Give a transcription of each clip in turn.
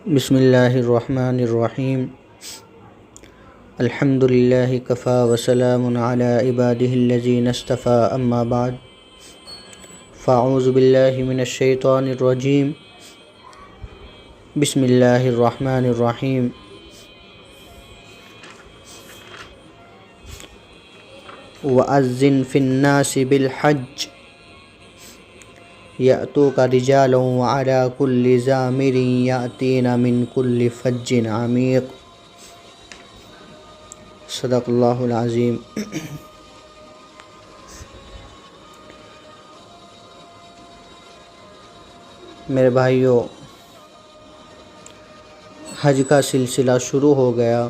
بسم اللہ الرحمن الرحیم الحمد للہ کفا وسلام علی عبادہ الذین اصطفیٰ اما بعد فاعوذ باللہ من الشیطان الرجیم بسم اللہ الرحمن الرحیم وَأَذِّن فِي النَّاسِ بِالْحَجِّ يَأْتُوكَ رِجَالًا وَعَلَى كُلِّ ضَامِرٍ يَأْتِينَ مِنْ كُلِّ فَجٍّ عَمِيقٍ صدق اللہ العظیم۔ میرے بھائیوں، حج کا سلسلہ شروع ہو گیا۔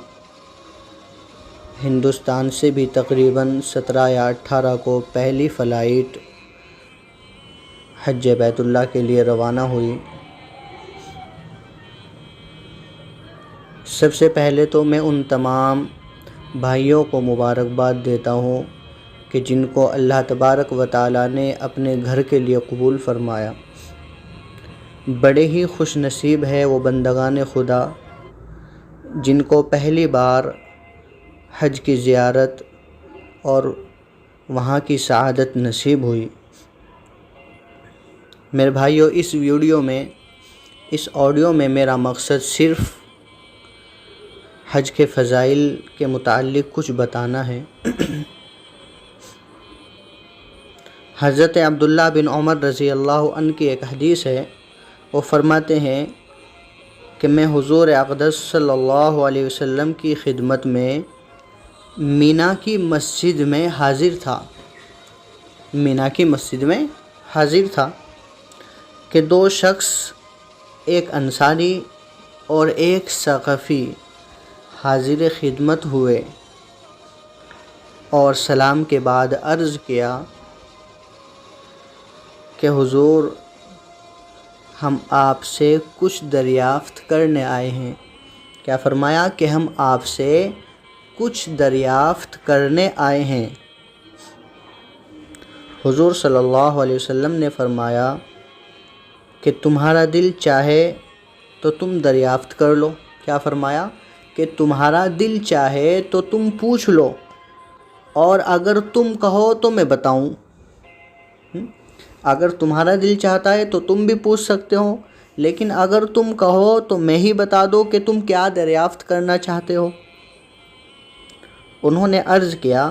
ہندوستان سے بھی تقریباً 17 یا 18 کو پہلی فلائٹ حج بیت اللہ کے لیے روانہ ہوئی۔ سب سے پہلے تو میں ان تمام بھائیوں کو مبارکباد دیتا ہوں کہ جن کو اللہ تبارک و تعالیٰ نے اپنے گھر کے لیے قبول فرمایا۔ بڑے ہی خوش نصیب ہے وہ بندگان خدا جن کو پہلی بار حج کی زیارت اور وہاں کی سعادت نصیب ہوئی۔ میرے بھائیوں، اس آڈیو میں میرا مقصد صرف حج کے فضائل کے متعلق کچھ بتانا ہے۔ حضرت عبداللہ بن عمر رضی اللہ عنہ کی ایک حدیث ہے۔ وہ فرماتے ہیں کہ میں حضور اقدس صلی اللہ علیہ وسلم کی خدمت میں مینا کی مسجد میں حاضر تھا کہ دو شخص، ایک انصاری اور ایک ثقفی، حاضر خدمت ہوئے اور سلام کے بعد عرض کیا کہ حضور، ہم آپ سے کچھ دریافت کرنے آئے ہیں۔ کیا فرمایا؟ کہ ہم آپ سے کچھ دریافت کرنے آئے ہیں۔ حضور صلی اللہ علیہ وسلم نے فرمایا کہ تمہارا دل چاہے تو تم دریافت کر لو۔ کیا فرمایا؟ کہ تمہارا دل چاہے تو تم پوچھ لو، اور اگر تم کہو تو میں بتاؤں۔ اگر تمہارا دل چاہتا ہے تو تم بھی پوچھ سکتے ہو، لیکن اگر تم کہو تو میں ہی بتا دو کہ تم کیا دریافت کرنا چاہتے ہو۔ انہوں نے عرض کیا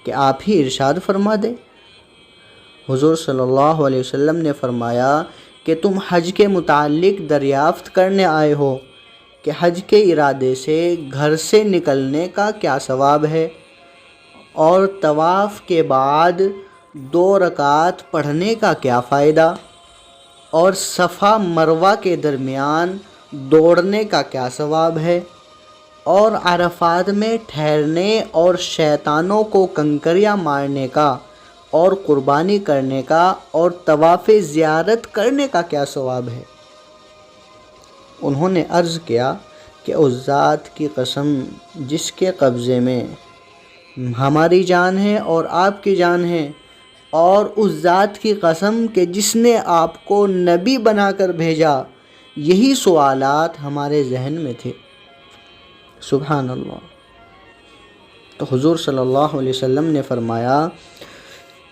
کہ آپ ہی ارشاد فرما دیں۔ حضور صلی اللہ علیہ وسلم نے فرمایا کہ تم حج کے متعلق دریافت کرنے آئے ہو کہ حج کے ارادے سے گھر سے نکلنے کا کیا ثواب ہے، اور طواف کے بعد 2 رکعت پڑھنے کا کیا فائدہ، اور صفا مروہ کے درمیان دوڑنے کا کیا ثواب ہے، اور عرفات میں ٹھہرنے اور شیطانوں کو کنکریاں مارنے کا اور قربانی کرنے کا اور طواف زیارت کرنے کا کیا ثواب ہے۔ انہوں نے عرض کیا کہ اس ذات کی قسم جس کے قبضے میں ہماری جان ہے اور آپ کی جان ہے، اور اس ذات کی قسم کہ جس نے آپ کو نبی بنا کر بھیجا، یہی سوالات ہمارے ذہن میں تھے۔ سبحان اللہ۔ تو حضور صلی اللہ علیہ وسلم نے فرمایا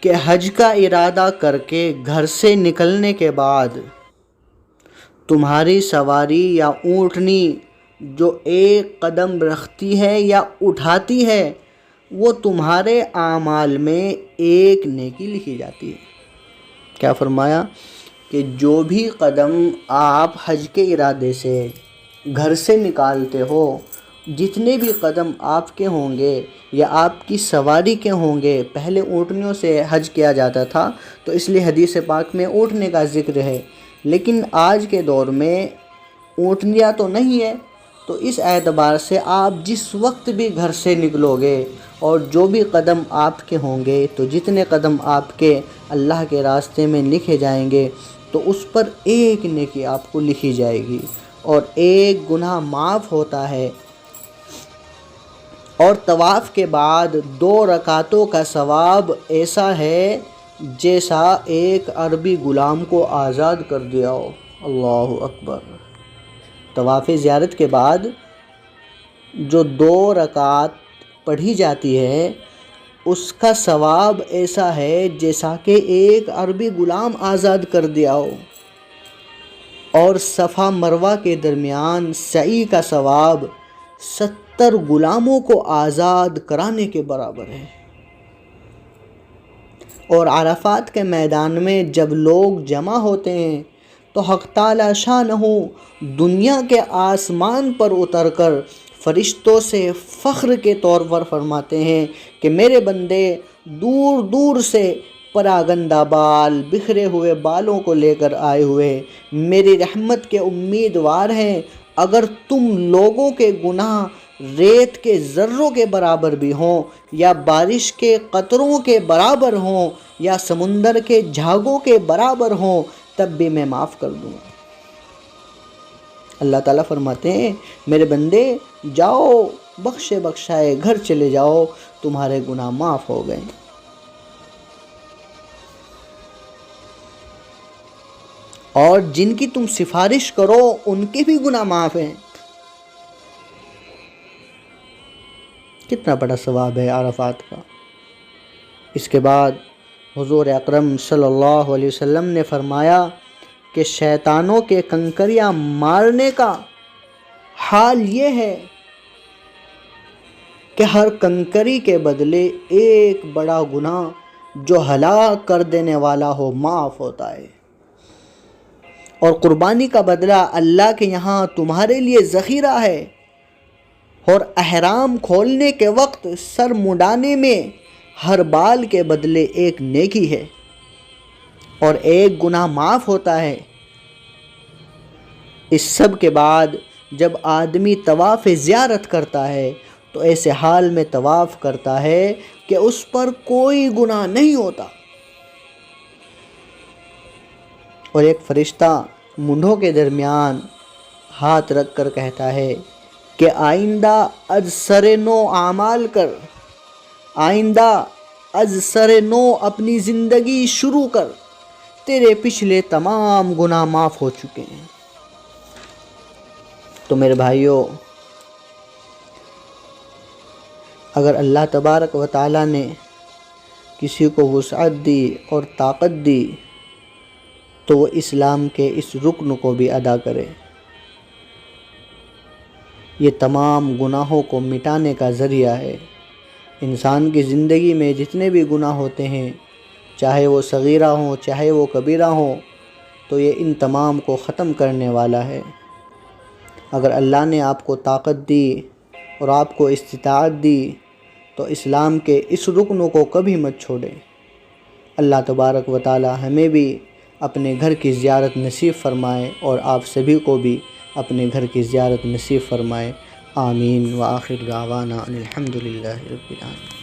کہ حج کا ارادہ کر کے گھر سے نکلنے کے بعد تمہاری سواری یا اونٹنی جو ایک قدم رکھتی ہے یا اٹھاتی ہے، وہ تمہارے اعمال میں ایک نیکی لکھی جاتی ہے۔ کیا فرمایا؟ کہ جو بھی قدم آپ حج کے ارادے سے گھر سے نکالتے ہو، جتنے بھی قدم آپ کے ہوں گے یا آپ کی سواری کے ہوں گے، پہلے اونٹنیوں سے حج کیا جاتا تھا تو اس لیے حدیث پاک میں اونٹنے کا ذکر ہے، لیکن آج کے دور میں اونٹنیاں تو نہیں ہے، تو اس اعتبار سے آپ جس وقت بھی گھر سے نکلو گے اور جو بھی قدم آپ کے ہوں گے، تو جتنے قدم آپ کے اللہ کے راستے میں لکھے جائیں گے تو اس پر ایک نیکی آپ کو لکھی جائے گی اور ایک گناہ معاف ہوتا ہے۔ اور طواف کے بعد 2 رکعتوں کا ثواب ایسا ہے جیسا ایک عربی غلام کو آزاد کر دیا ہو۔ اللہ اکبر۔ طواف زیارت کے بعد جو 2 رکعت پڑھی جاتی ہے اس کا ثواب ایسا ہے جیسا کہ ایک عربی غلام آزاد کر دیا ہو، اور صفا مروہ کے درمیان سعی کا ثواب 70 غلاموں کو آزاد کرانے کے برابر ہے۔ اور عرفات کے میدان میں جب لوگ جمع ہوتے ہیں تو حق تعالی شانہ دنیا کے آسمان پر اتر کر فرشتوں سے فخر کے طور پر فرماتے ہیں کہ میرے بندے دور دور سے پراگندہ بال، بکھرے ہوئے بالوں کو لے کر آئے ہوئے میری رحمت کے امیدوار ہیں۔ اگر تم لوگوں کے گناہ ریت کے ذروں کے برابر بھی ہوں، یا بارش کے قطروں کے برابر ہوں، یا سمندر کے جھاگوں کے برابر ہوں، تب بھی میں معاف کر دوں۔ اللہ تعالیٰ فرماتے ہیں میرے بندے جاؤ، بخشے بخشائے گھر چلے جاؤ، تمہارے گناہ معاف ہو گئے۔ اور جن کی تم سفارش کرو ان کے بھی گناہ معاف ہیں۔ کتنا بڑا ثواب ہے عرفات کا۔ اس کے بعد حضور اکرم صلی اللہ علیہ وسلم نے فرمایا کہ شیطانوں کے کنکریاں مارنے کا حال یہ ہے کہ ہر کنکری کے بدلے ایک بڑا گناہ جو ہلاک کر دینے والا ہو معاف ہوتا ہے، اور قربانی کا بدلہ اللہ کے یہاں تمہارے لیے ذخیرہ ہے، اور احرام کھولنے کے وقت سر مڈانے میں ہر بال کے بدلے ایک نیکی ہے، اور ایک گناہ معاف ہوتا ہے۔ اس سب کے بعد جب آدمی طواف زیارت کرتا ہے تو ایسے حال میں طواف کرتا ہے کہ اس پر کوئی گناہ نہیں ہوتا، اور ایک فرشتہ مونڈھوں کے درمیان ہاتھ رکھ کر کہتا ہے کہ آئندہ از سر نو اعمال کر، آئندہ از سر نو اپنی زندگی شروع کر، تیرے پچھلے تمام گناہ معاف ہو چکے ہیں۔ تو میرے بھائیوں، اگر اللہ تبارک و تعالیٰ نے کسی کو وسعت دی اور طاقت دی تو وہ اسلام کے اس رکن کو بھی ادا کرے۔ یہ تمام گناہوں کو مٹانے کا ذریعہ ہے۔ انسان کی زندگی میں جتنے بھی گناہ ہوتے ہیں، چاہے وہ صغیرہ ہوں چاہے وہ کبیرہ ہوں، تو یہ ان تمام کو ختم کرنے والا ہے۔ اگر اللہ نے آپ کو طاقت دی اور آپ کو استطاعت دی تو اسلام کے اس رکن کو کبھی مت چھوڑے۔ اللہ تبارک و تعالی ہمیں بھی اپنے گھر کی زیارت نصیب فرمائے اور آپ سبھی کو بھی اپنے گھر کی زیارت نصیب فرمائے۔ آمین۔ وآخر دعوانا الحمدللہ رب العالمین۔